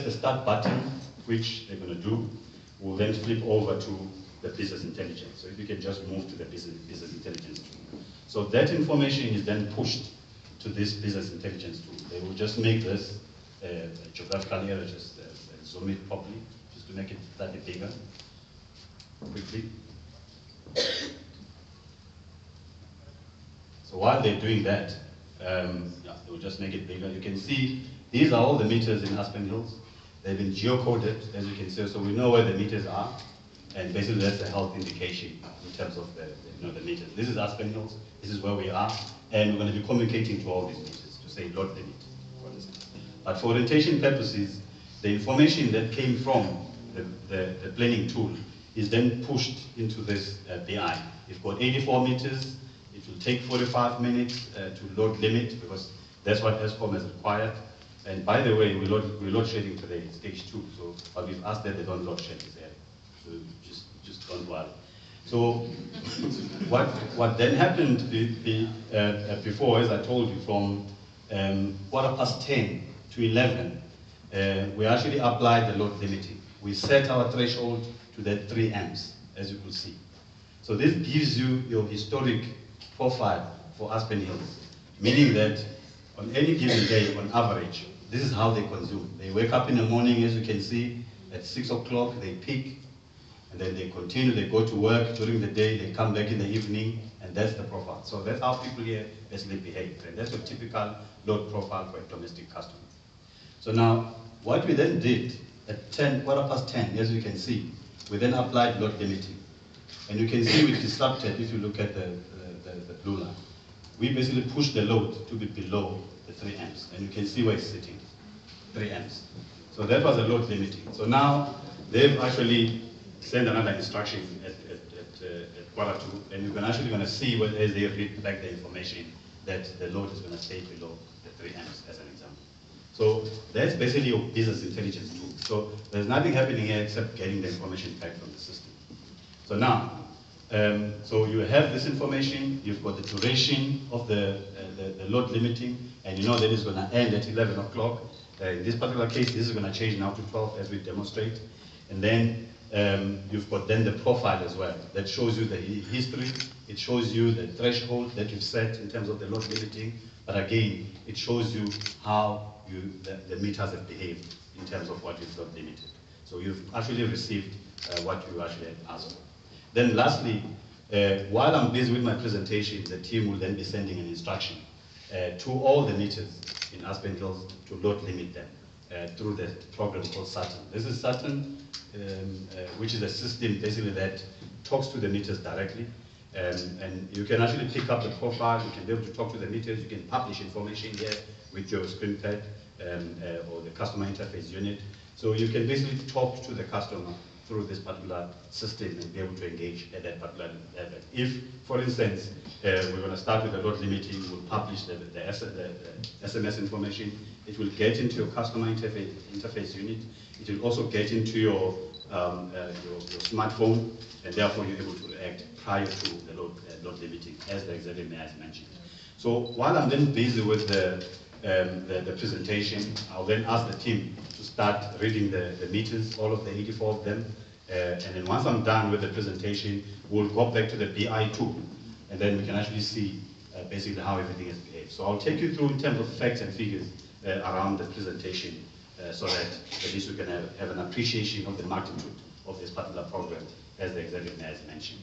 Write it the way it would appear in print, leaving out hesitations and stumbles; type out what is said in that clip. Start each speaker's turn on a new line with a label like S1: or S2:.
S1: The start button, which they're going to do, will then flip over to the business intelligence. So if you can just move to the business intelligence tool. So that information is then pushed to this business intelligence tool. They will just make this geographical area, just zoom it properly, just to make it slightly bigger, quickly. So while they're doing that, they'll just make it bigger. You can see these are all the meters in Aspen Hills. They've been geocoded, as you can see, so we know where the meters are, and basically that's a health indication in terms of the meters. This is Aspen Hills, this is where we are, and we're going to be communicating to all these meters to say load limit, for instance. But for orientation purposes, the information that came from the planning tool is then pushed into this BI. You've got 84 meters, it will take 45 minutes to load limit, because that's what ESCOM has required. And by the way, we're load shedding today, stage 2. So, but we've asked that they don't load shed this area. So just don't worry. So what then happened before, as I told you, from 10:15 to 11, we actually applied the load limiting. We set our threshold to that 3 amps, as you will see. So this gives you your historic profile for Aspen Hills, meaning that on any given day, on average, this is how they consume. They wake up in the morning, as you can see, at 6 o'clock, they peak, and then they continue, they go to work during the day, they come back in the evening, and that's the profile. So that's how people here basically behave, and that's a typical load profile for a domestic customer. So now, what we then did at 10:15, as you can see, we then applied load limiting. And you can see we disrupted, if you look at the blue line. We basically pushed the load to be below the 3 amps, and you can see where it's sitting, 3 amps. So that was a load limiting. So now they've actually sent another instruction at 2:15, and you're actually going to see as they read back the information that the load is going to stay below the 3 amps, as an example. So that's basically your business intelligence tool. So there's nothing happening here except getting the information back from the system. So now, so you have this information, you've got the duration of the load limiting, and you know that it's going to end at 11 o'clock. In this particular case, this is going to change now to 12 as we demonstrate. And then you've got then the profile as well. That shows you the history, it shows you the threshold that you've set in terms of the load limiting, but again, it shows you how the meters have behaved in terms of what you've load limited. So you've actually received what you actually had asked for. Then lastly, while I'm busy with my presentation, the team will then be sending an instruction to all the meters in Aspen Hills to load limit them through the program called Saturn. This is Saturn, which is a system basically that talks to the meters directly. And you can actually pick up the profile, you can be able to talk to the meters, you can publish information here with your screen pad or the customer interface unit. So you can basically talk to the customer through this particular system and be able to engage at that particular level. If, for instance, we're going to start with the load limiting, we'll publish the SMS information, it will get into your customer interface unit, it will also get into your smartphone, and therefore you're able to react prior to the load limiting, as the executive mayor has mentioned. So while I'm then busy with the presentation, I'll then ask the team to start reading the meters, all of the 84 of them, and then once I'm done with the presentation, we'll go back to the BI tool, and then we can actually see basically how everything has behaved. So I'll take you through in terms of facts and figures around the presentation, so that at least we can have an appreciation of the magnitude of this particular program, as the executive mayor has mentioned.